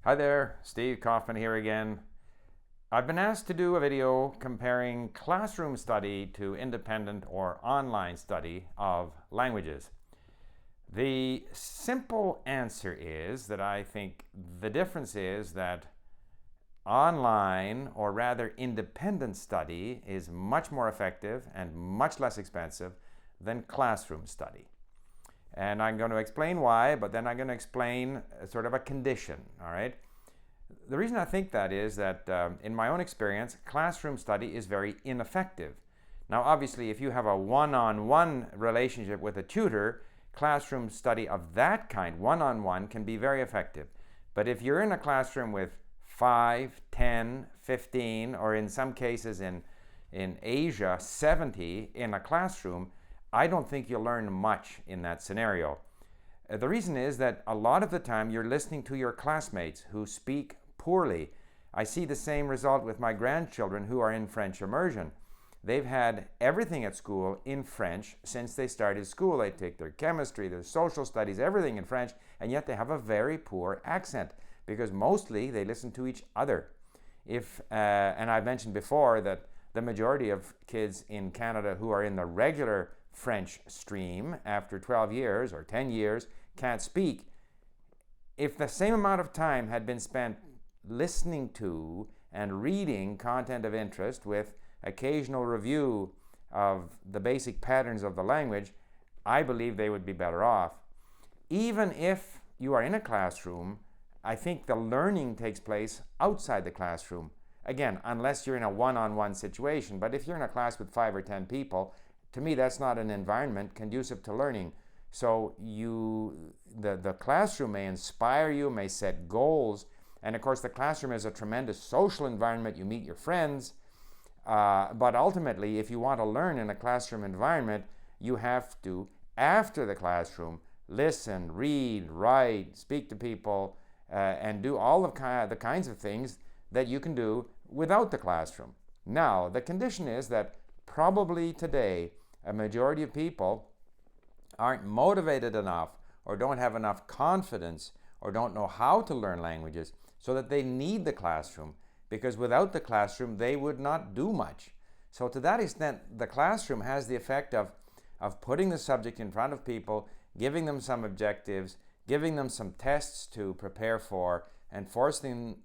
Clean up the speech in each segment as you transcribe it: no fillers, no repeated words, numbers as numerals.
Hi there, Steve Kaufmann here again. I've been asked to do a video comparing classroom study to independent or online study of languages. The simple answer is that I think the difference is that online, or rather independent study, is much more effective and much less expensive than classroom study. And I'm going to explain why, but then I'm going to explain sort of a condition, all right? The reason I think that is that in my own experience, classroom study is very ineffective. Now, obviously, if you have a one-on-one relationship with a tutor, classroom study of that kind, one-on-one, can be very effective. But if you're in a classroom with 5, 10, 15, or in some cases in Asia, 70 in a classroom, I don't think you'll learn much in that scenario. The reason is that a lot of the time you're listening to your classmates who speak poorly. I see the same result with my grandchildren who are in French immersion. They've had everything at school in French since they started school. They take their chemistry, their social studies, everything in French, and yet they have a very poor accent because mostly they listen to each other. And I've mentioned before that the majority of kids in Canada who are in the regular French stream after 12 years or 10 years can't speak. If the same amount of time had been spent listening to and reading content of interest with occasional review of the basic patterns of the language, I believe they would be better off. Even if you are in a classroom, I think the learning takes place outside the classroom. Again, unless you're in a one-on-one situation, but if you're in a class with 5 or 10 people, to me that's not an environment conducive to learning. So the classroom may inspire you, may set goals, and of course the classroom is a tremendous social environment. You meet your friends, but ultimately if you want to learn in a classroom environment, you have to, after the classroom, listen, read, write, speak to people, and do all of the kinds of things that you can do without the classroom. Now, the condition is that probably today a majority of people aren't motivated enough or don't have enough confidence or don't know how to learn languages so that they need the classroom, because without the classroom they would not do much. So to that extent, the classroom has the effect of putting the subject in front of people, giving them some objectives, giving them some tests to prepare for, and forcing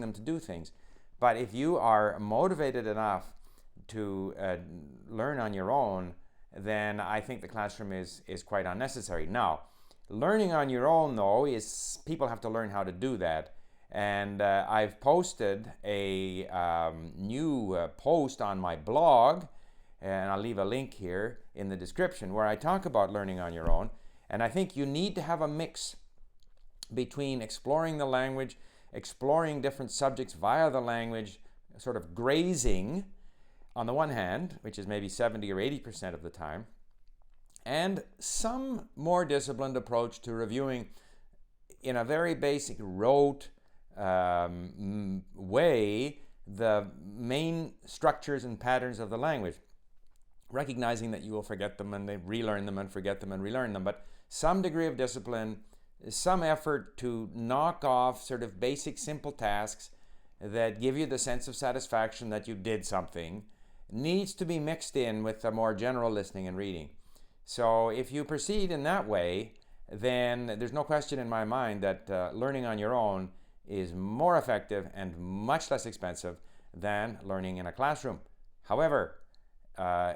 them to do things. But if you are motivated enough to learn on your own, then I think the classroom is quite unnecessary. Now, learning on your own, though, is people have to learn how to do that. And I've posted a new post on my blog, and I'll leave a link here in the description, where I talk about learning on your own. And I think you need to have a mix between exploring the language, exploring different subjects via the language, sort of grazing on the one hand, which is maybe 70 or 80% of the time, and some more disciplined approach to reviewing in a very basic rote way the main structures and patterns of the language, recognizing that you will forget them and relearn them and forget them and relearn them, but some degree of discipline, some effort to knock off sort of basic simple tasks that give you the sense of satisfaction that you did something, needs to be mixed in with the more general listening and reading. So if you proceed in that way, then there's no question in my mind that learning on your own is more effective and much less expensive than learning in a classroom. However,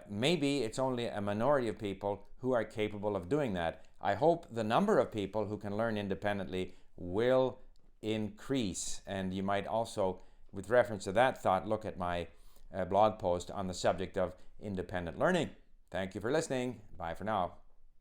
maybe it's only a minority of people who are capable of doing that. I hope the number of people who can learn independently will increase, and you might also, with reference to that thought, look at my blog post on the subject of independent learning. Thank you for listening. Bye for now.